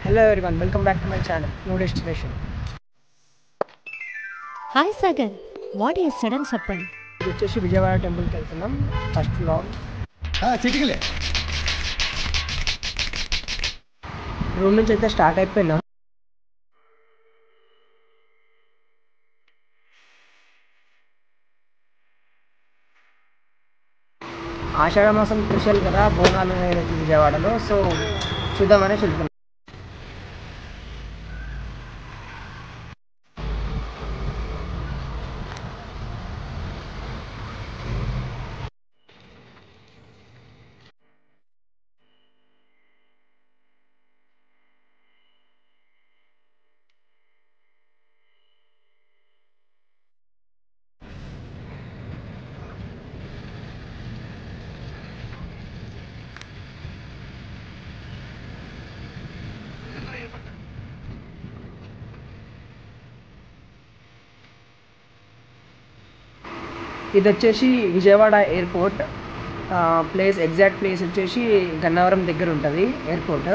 Hello everyone, welcome back to my channel, No Destination. Hi Sagar, what a sudden surprise. ఇది వచ్చేసి విజయవాడ టెంపుల్కి వెళ్తున్నాం. First vlog చిటికలే room నుంచి అయితే స్టార్ట్ అయిపోయినాం. ఆషాఢ మాసం స్పెషల్ కదా, బోనాలు అనేది విజయవాడలో. సో చూద్దామని వెళ్తున్నాం. ఇది వచ్చేసి Vijayawada airport place. Exact place వచ్చేసి గన్నవరం దగ్గర ఉంటుంది ఎయిర్పోర్ట్.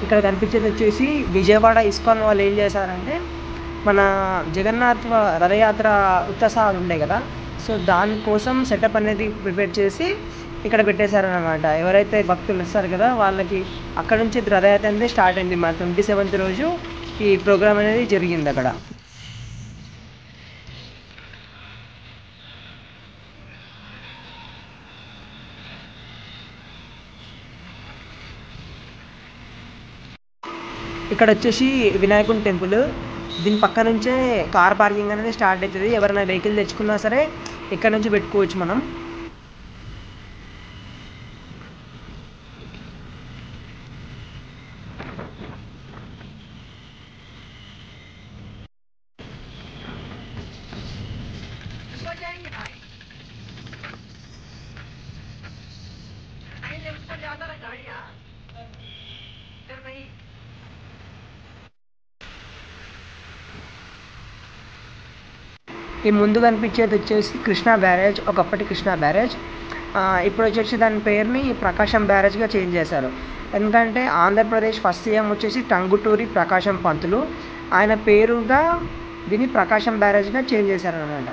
ఇక్కడ కనిపించేది వచ్చేసి విజయవాడ ఇస్కాన్ వాళ్ళు ఏం చేశారంటే, మన జగన్నాథ్ రథయాత్ర ఉత్సవాలు ఉండే కదా, సో దానికోసం సెటప్ అనేది ప్రిపేర్ చేసి ఇక్కడ పెట్టేశారనమాట. ఎవరైతే భక్తులు వస్తారు కదా వాళ్ళకి అక్కడ నుంచి రథయాత్ర అనేది స్టార్ట్ అయింది. మన 27th రోజు ఈ ప్రోగ్రామ్ అనేది జరిగింది అక్కడ. ఇక్కడ వచ్చేసి వినాయకుని టెంపుల్. దీని పక్క నుంచే కార్ పార్కింగ్ అనేది స్టార్ట్ అవుతుంది. ఎవరైనా వెహికల్ తెచ్చుకున్నా సరే ఇక్కడ నుంచి పెట్టుకోవచ్చు మనం. ఈ ముందు కనిపించేది వచ్చేసి కృష్ణా బ్యారేజ్, ఒకప్పటి కృష్ణా బ్యారేజ్. ఇప్పుడు వచ్చేసి దాని పేరుని ప్రకాశం బ్యారేజ్గా చేంజ్ చేశారు. ఎందుకంటే ఆంధ్రప్రదేశ్ ఫస్ట్ సీఎం వచ్చేసి టంగుటూరి ప్రకాశం పంతులు, ఆయన పేరుగా దీన్ని ప్రకాశం బ్యారేజ్గా చేంజ్ చేశారనమాట.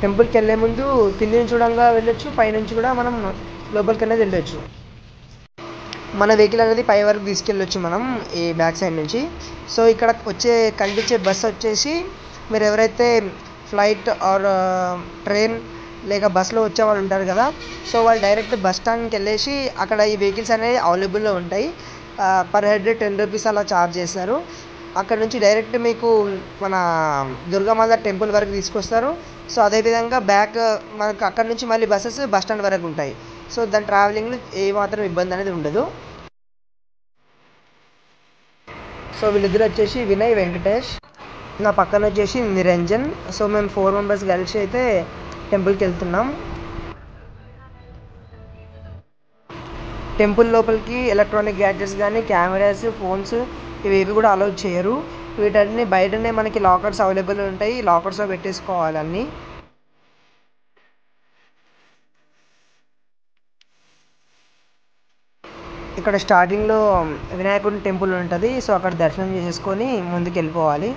టెంపుల్కి వెళ్ళే ముందు కింది చూడంగా వెళ్ళొచ్చు, పైనుంచి కూడా మనం లోపలికి అనేది వెళ్ళొచ్చు. మన వెహికల్ అనేది పై వరకు తీసుకెళ్ళొచ్చు మనం ఈ బ్యాక్ సైడ్ నుంచి. సో ఇక్కడ కనిపించే బస్ వచ్చేసి మీరు ఎవరైతే ఫ్లైట్ ఆర్ ట్రైన్ లేక బస్సులో వచ్చే వాళ్ళు ఉంటారు కదా, సో వాళ్ళు డైరెక్ట్ బస్ స్టాండ్కి వెళ్ళేసి అక్కడ ఈ వెహికల్స్ అనేవి అవైలబుల్లో ఉంటాయి. పర్ హెడ్ 10 రూపీస్ అలా ఛార్జ్ చేస్తారు. అక్కడ నుంచి డైరెక్ట్ మీకు మన దుర్గామాత టెంపుల్ వరకు తీసుకొస్తారు. సో అదేవిధంగా బ్యాక్ మనకు అక్కడ నుంచి మళ్ళీ బస్సెస్ బస్ స్టాండ్ వరకు ఉంటాయి. సో దాని ట్రావెలింగ్లో ఏ మాత్రం ఇబ్బంది అనేది ఉండదు. సో వీళ్ళిద్దరు వచ్చేసి వినయ్, వెంకటేష్. నా పక్కన వచ్చేసి నిరంజన్. సో మేము 4 మెంబర్స్ కలిసి అయితే టెంపుల్కి వెళ్తున్నాం. టెంపుల్ లోపలికి ఎలక్ట్రానిక్ గ్యాడ్జెట్స్ కానీ కెమెరాస్, ఫోన్స్ ఇవేవి కూడా అలౌ చేయరు. వీటన్ని బయటనే మనకి లాకర్స్ అవైలబుల్ ఉంటాయి. లాకర్స్లో పెట్టేసుకోవాలి అన్నీ. ఇక్కడ స్టార్టింగ్లో వినాయకుడి టెంపుల్ ఉంటుంది. సో అక్కడ దర్శనం చేసేసుకొని ముందుకు వెళ్ళిపోవాలి.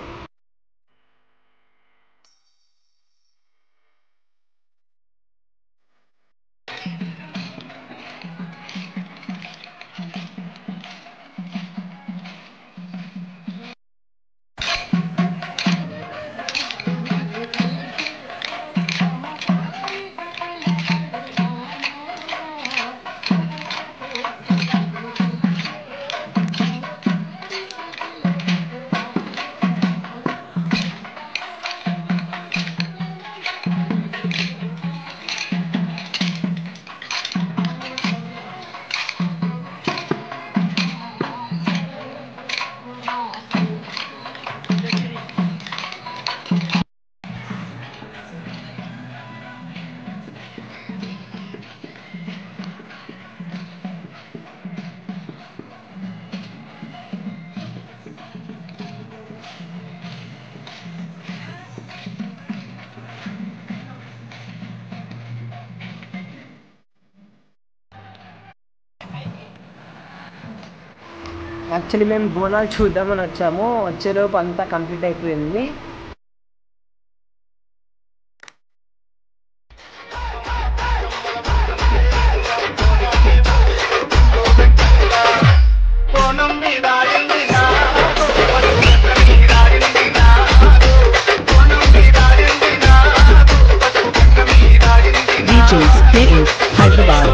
యాక్చువల్లీ మేము బోనాలు చూద్దామని వచ్చాము. వచ్చేలోపు అంతా కంప్లీట్ అయిపోయింది. హైదరాబాద్.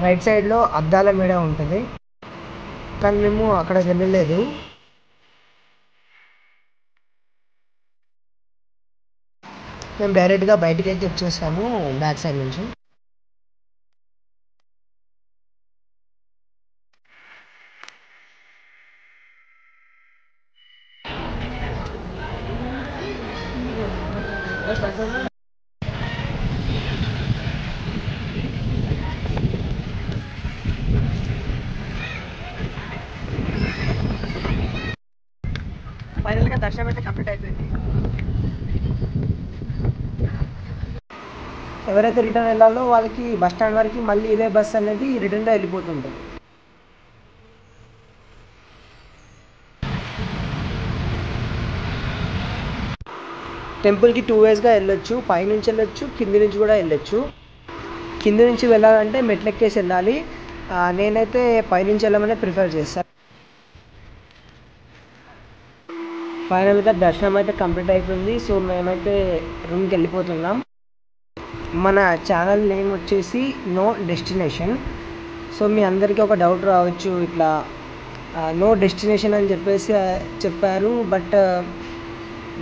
రైట్ సైడ్లో అద్దాల మేడ ఉంటుంది, కానీ మేము అక్కడికి వెళ్ళలేదు. మేము డైరెక్ట్గా బయటికి అయితే వచ్చేసాము బ్యాక్ సైడ్ నుంచి. ఫైనల్గా దర్శనం అయితే కంప్లీట్ అయిపోయింది. ఎవరైతే రిటర్న్ వెళ్ళాలో వాళ్ళకి బస్ స్టాండ్ వరకు మళ్ళీ ఇదే బస్ అనేది రిటర్న్గా వెళ్ళిపోతుంటుంది. టెంపుల్కి 2 వేస్గా వెళ్ళొచ్చు. పైనుంచి వెళ్ళొచ్చు, కింది నుంచి కూడా వెళ్ళొచ్చు. కింది నుంచి వెళ్ళాలంటే మెట్లెక్కేసి వెళ్ళాలి. నేనైతే పైనుంచి వెళ్ళమనే ప్రిఫర్ చేస్తాను. ఫైనల్గా దర్శనం అయితే కంప్లీట్ అయిపోయింది. సో మేమైతే రూమ్కి వెళ్ళిపోతున్నాం. మన ఛానల్ నేమ్ వచ్చేసి నో డెస్టినేషన్. సో మీ అందరికీ ఒక డౌట్ రావచ్చు, ఇట్లా నో డెస్టినేషన్ అని చెప్పారు, బట్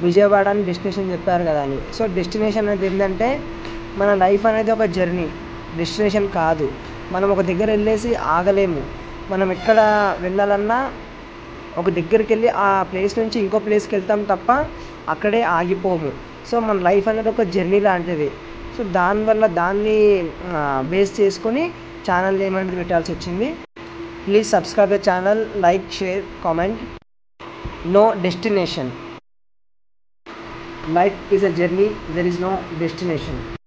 విజయవాడ అని డెస్టినేషన్ చెప్పారు కదా అని. సో డెస్టినేషన్ అనేది ఏంటంటే మన లైఫ్ అనేది ఒక జర్నీ, డెస్టినేషన్ కాదు. మనం ఒక దగ్గర వెళ్ళేసి ఆగలేము. మనం ఎక్కడ వెళ్ళాలన్నా ఒక దగ్గరికి వెళ్ళి ఆ ప్లేస్ నుంచి ఇంకో ప్లేస్కి వెళ్తాం తప్ప అక్కడే ఆగిపోము. సో మన లైఫ్ అనేది ఒక జర్నీ లాంటిది. సో దాన్ని బేస్ చేసుకొని ఛానల్ నేమ్ అనేది పెట్టాల్సి వచ్చింది. Please subscribe the channel, like, share, comment. No destination. Life is a journey, there is no destination.